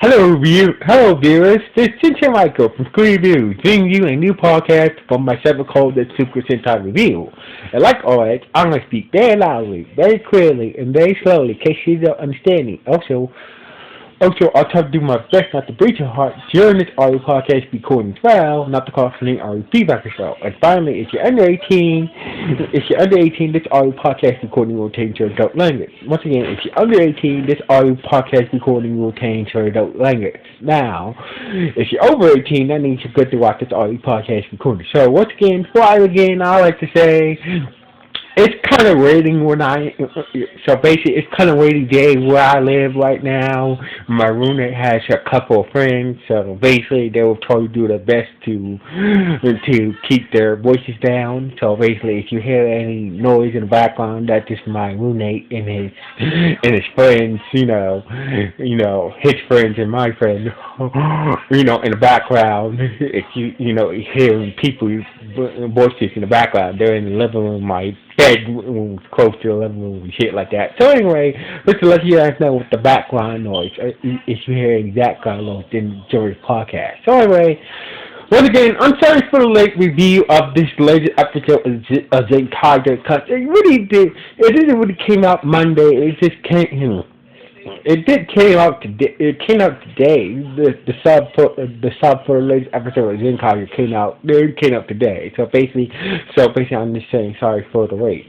Hello viewers. This is Zenkaiger from School Review, bringing you a new podcast from myself called the Super Sentai Review. And like always, I'm going to speak very loudly, very clearly, and very slowly in case you don't understand me. Also, I'll try to do my best not to break your heart during this audio podcast recording as well, not to cause any audio feedback as well. And finally, if you're under 18, this audio podcast recording will contain your adult language. Once again, if you're under 18, this audio podcast recording will contain your adult language. Now, if you're over 18, that means you're good to watch this audio podcast recording. So once again, before I begin, I like to say it's kind of raining so basically it's kind of rainy day where I live right now. My roommate has a couple of friends, so basically they will try to do their best to keep their voices down. So basically, if you hear any noise in the background, that's just my roommate and his friends, his friends and my friend, in the background. If you hearing people voices in the background, they're in the living room, my bedroom close to the living room and shit like that. So anyway, just to let you guys know what the background noise, if you hear that kind of noise, then during the podcast. So anyway, once again, I'm sorry for the late review of this latest episode of Zenkaiger, because it didn't really came out Monday. It just came, came out today. It came out today. The sub for the latest episode of Zenkaiger came out. It came out today. So basically, I'm just saying sorry for the wait.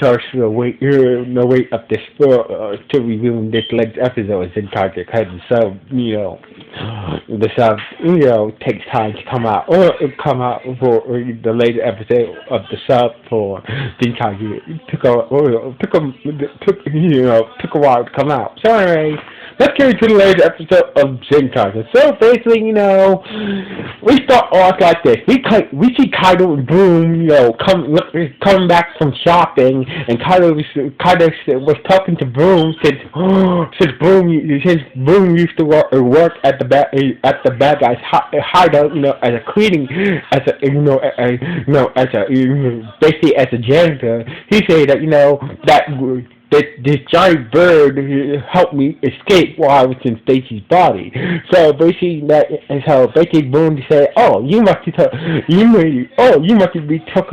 Sorry for the wait. No wait up this to reviewing this latest episode of Zenkaiger, because the sub takes time to come out, or come out for the latest episode of the sub for Kikai. Took a while to come out. So anyway, let's get into the latest episode of Zenkaiger. So basically, we start off like this. We see Kaido and Boom, coming back from shopping, and Kaido was talking to Boom since Boom used to work at the bad guy's hideout, as a cleaning, basically as a janitor. He said that this giant bird helped me escape while I was in Stacy's body. So basically, Boom said, "Oh, you must be talking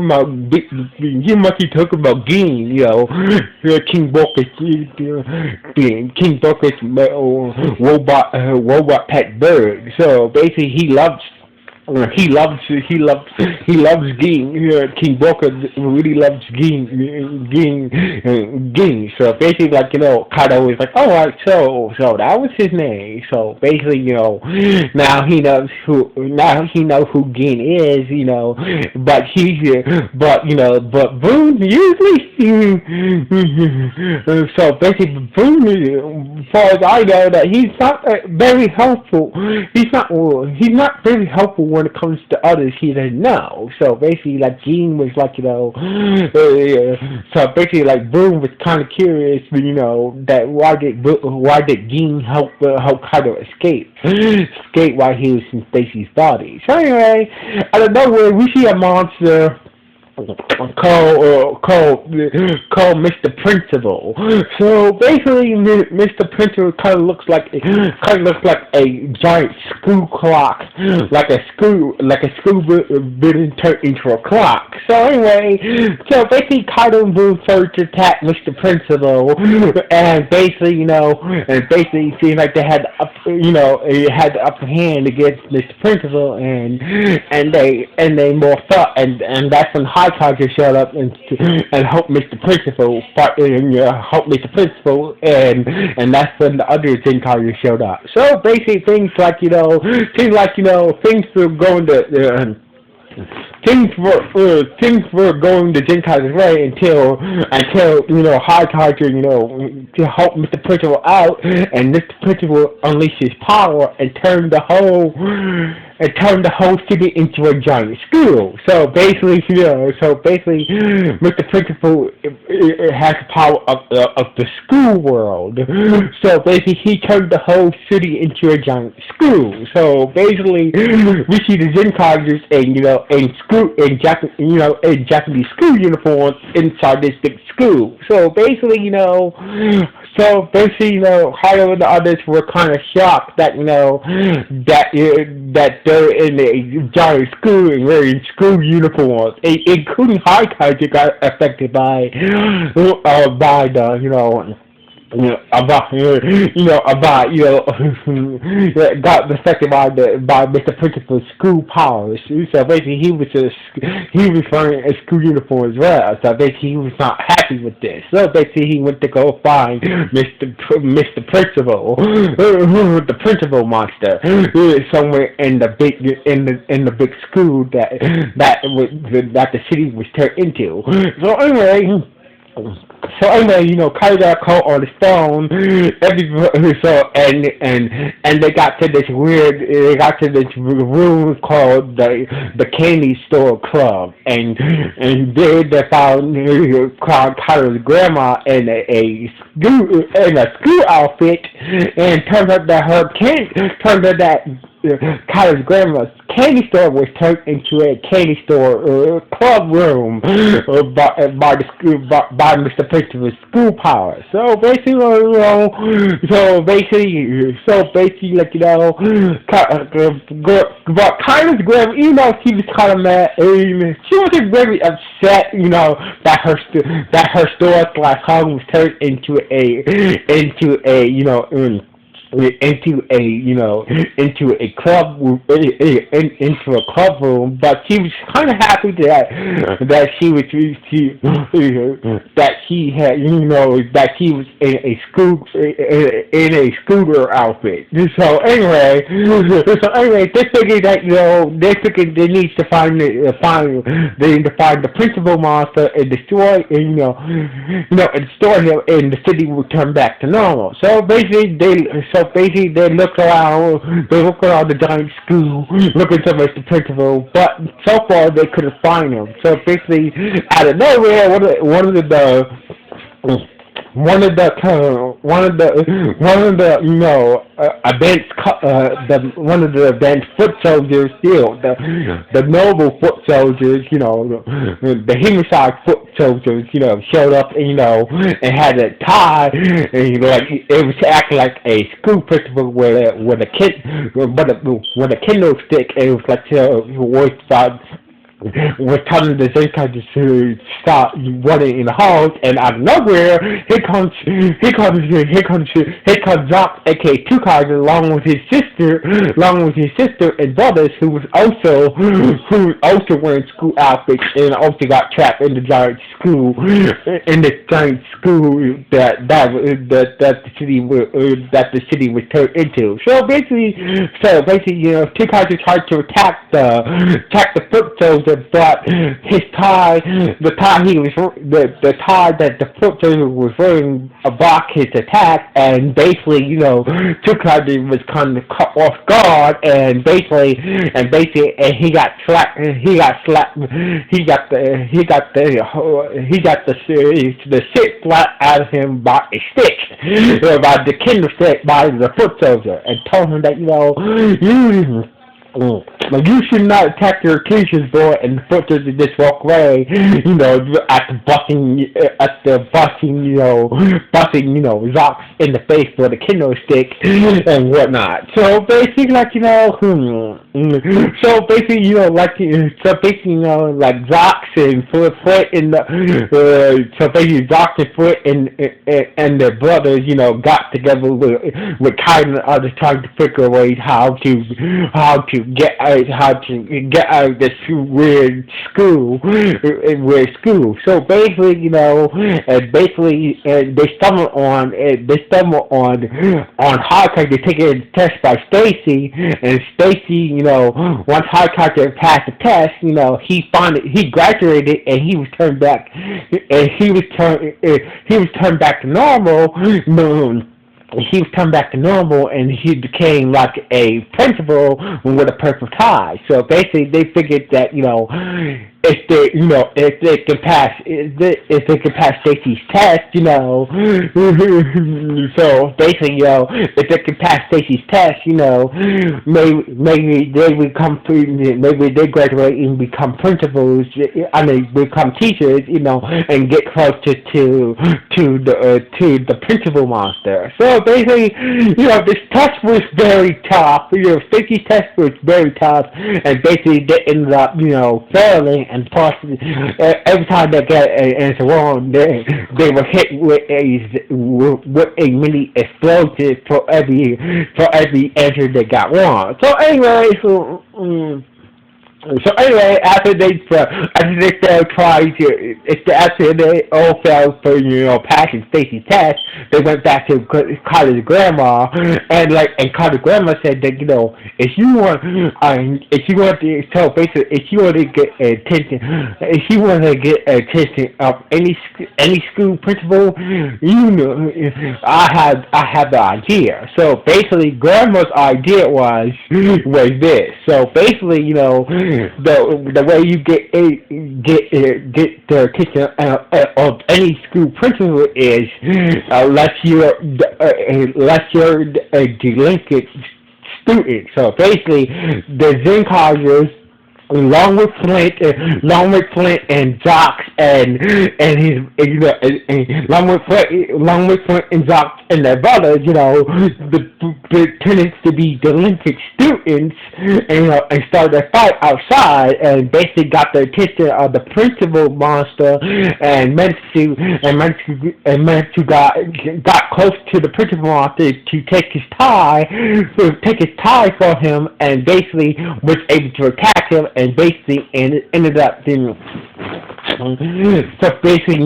about Gin, King Bokus robot pet bird." So basically, he loves Ging. King Boca really loves Ging. So basically, Kaido was like, all right, so that was his name. So basically, now he knows who Ging is, but Boone usually, so basically, Boone, as far as I know, that he's not very helpful. He's not very helpful when it comes to others he doesn't know. So basically, Gene was so basically, Boom was kind of curious, that why did Gene help Kaido escape while he was in Stacy's body. So anyway, out of nowhere, we see a monster called Mr. Principal. So basically, Mr. Principal kind of looks like a giant screw clock, like a screw been turned into a clock. So anyway, basically, Kaido and Boom first attacked Mr. Principal, and basically, it seemed like they had the upper hand against Mr. Principal, and they morphed up, and that's when Zenkaiger showed up and helped Mr. Principal and that's when the other Zenkaiger showed up. So basically, things were going to. Things were going the Zenkaiger's way until Zenkaiger, to help Mr. Principal out, and Mr. Principal unleashed his power and turned the whole city into a giant school. So basically, Mr. Principal has the power of the school world. So basically, he turned the whole city into a giant school. So basically, we see the Zenkaigers in Japanese school uniforms inside this big school. So basically, So basically, Harlow and the others were kind of shocked that that they're in a giant school and wearing school uniforms, including Highkaiger got affected by the got affected by Mr. Principal's school powers. So basically, he was wearing a school uniform as well. So basically, he was not happy with this. So basically, he went to go find Mr. Principal, the principal monster, somewhere in the big school that the city was turned into. So anyway. Kai got caught on the phone. And they got to this room called the Candy Store Club, and there they found Kyra's grandma in a school outfit, and turned out that Kyra's grandma's candy store was turned into a candy store club room by Mr. Principal's school power. So basically, but Kyra's grandma, she was kind of mad. She wasn't very upset, that her store / home was turned into a club room, but she was kind of happy that she was in a scooter outfit. So anyway, they figured that they need to find the principal monster and destroy and destroy him, and the city will turn back to normal. So basically they look around the giant school, looking for Mr. Principal, but so far they couldn't find him. So basically, out of nowhere, one of the events foot soldiers, the noble foot soldiers, the homicide foot soldiers, showed up and had a tie, and it was acting like a school principal with a Kindle stick, and it was like was telling the Zenkaiger to stop running in the halls, and out of nowhere, here comes Zox, aka Kikai, along with his sister and brothers, who was also wearing school outfits and also got trapped in the giant school, that the city was turned into. So basically, Kikai tried to attack the foot soldier, but the tie that the foot soldier was wearing blocked his attack, and basically, Kikai was kind of caught off guard, and he got slapped, the shit slapped out of him by a stick, by the Kindle stick, by the foot soldier, and told him that, you should not attack your teachers, boy, and the foot soldier just walk away, after busting, Zox in the face with a Kindle stick and whatnot. So basically, Zox and Foot in the, Zox and Foot and their brothers, got together with Kai and others, trying to figure a way how to get out of this weird school. So basically, they stumble on Highkaiger taking a test by Stacy, and Stacy, once Highkaiger passed the test, he graduated, and he was turned back to normal. He was turned back to normal, and he became like a principal with a purple tie. So basically, they figured that if they can pass, if they can pass Stacy's test, so basically, if they can pass Stacy's test, maybe they become, maybe they graduate and become principals, I mean, become teachers, and get closer to the principal monster. So basically, this test was very tough. Stacy's test was very tough, and basically they ended up, failing, and possibly every time they got an answer wrong, they were hit with a mini explosive for every answer they got wrong. So anyway, after they after they all failed for passing Stacy's test, they went back to Carter's grandma, and Carter's grandma said that if you want to get attention, of any school principal, I have the idea. So basically, grandma's idea was this. So basically, the way you get the attention of any school principal is unless you're a delinquent student. So basically, the Zenkaigers, along with Flint and Jock and his along with Flint and Jock and their brothers, the tended to be delinquent students, and started a fight outside, and basically got the attention of the principal monster, and managed to got close to the principal monster to take his tie from him, and basically was able to attack him, and basically ended up so basically,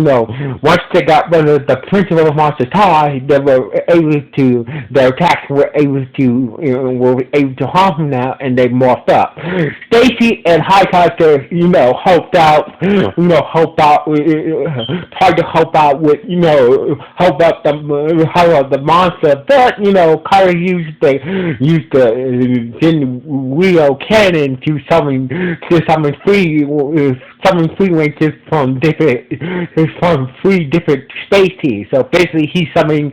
once they got rid of the principal monster tie, they were able to, their attacks were able to harm him now, and they morphed up. Stacy and Highcaster, helped out the monster, but Kyra used the Rio cannon to summon free ranges from three different species. So basically, he summoned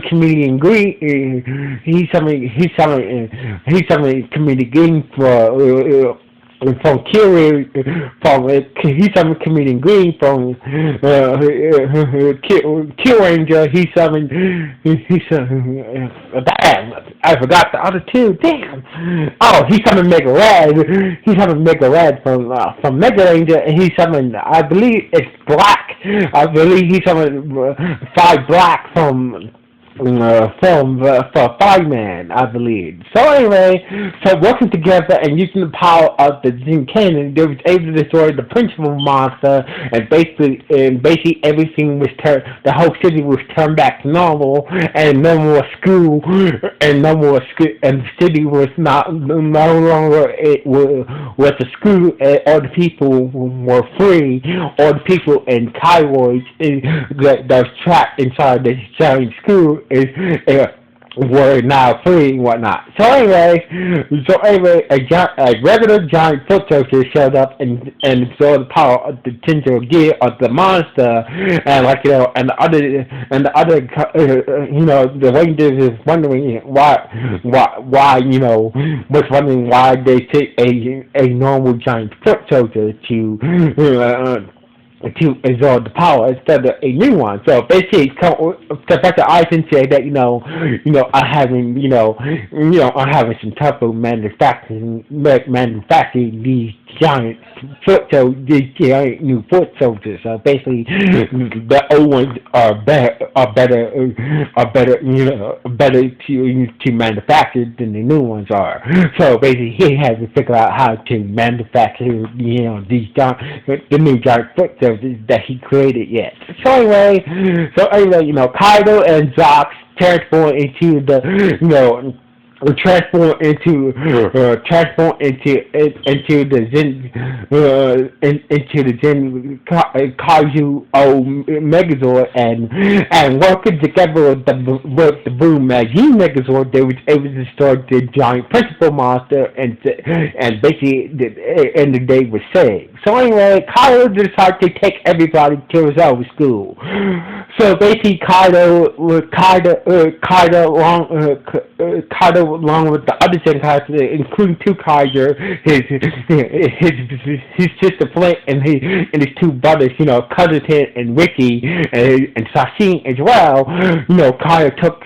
Comedian Green. He summoned Comedian Green from he summoned Comedian Green from Kill Ranger. He summoned damn, I forgot the other two. Damn. Oh, he summoned Mega Red. He summoned Mega Red from Mega Ranger, and he summoned, I believe it's Black. I believe he summoned 5 Black from Fireman, I believe. So anyway, working together and using the power of the Zen Cannon, they was able to destroy the principal monster, and basically everything was the whole city was turned back to normal, and no more school, and the city was no longer was a school, and all the people were free. All the people in Kairoids that was trapped inside this giant school were now free and whatnot. So anyway, a regular giant foot soldier showed up and absorbed the power of the tensor gear of the monster, and the Rangers is wondering why they take a normal giant foot soldier to absorb the power instead of a new one. So basically, Professor Eisen said that I'm having some trouble manufacturing these giant new foot soldiers. So basically, the old ones are better to manufacture than the new ones are. So basically, he has to figure out how to manufacture these the new giant foot soldiers that he created yet. So anyway, Kaido and Zox transform into the transform into the Zen into the Zen Kaiju Megazord and working together with the Boom Magi Megazord, they was able to start the giant principal monster and basically and the day was saved. So anyway, Kaido decided to take everybody to his own school. So basically, Kaido along with the other Zenkaiger, including two Kaiser, his sister Flint and his two brothers, Cousin and Ricky and Sashin as well. Kaido took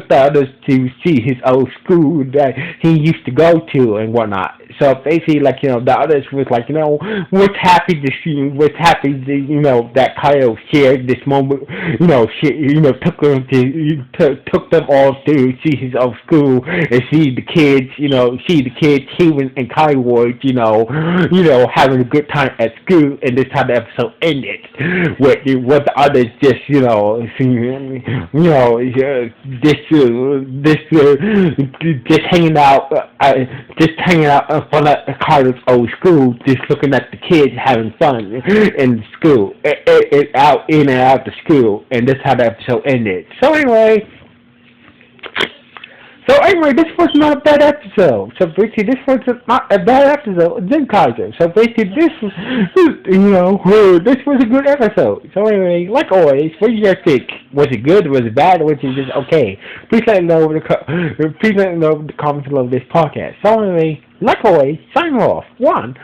the others to see his old school that he used to go to and whatnot. So basically, the others was was happy to, that Kaido shared this moment, took them all to see his old school and see the kids, he and Kai were, having a good time at school, and this how the episode ended with the others just, just hanging out in front of Carter's old school, just looking at the kids having fun in school, out in and out the school, and that's how the episode ended. So anyway, this was not a bad episode. So basically, this was not a bad episode of Zenkaiger. So basically, this was a good episode. So anyway, like always, what do you guys think? Was it good? Was it bad? Or was it just okay? Please let me know in the comments below this podcast. So anyway, like always, sign off. 1.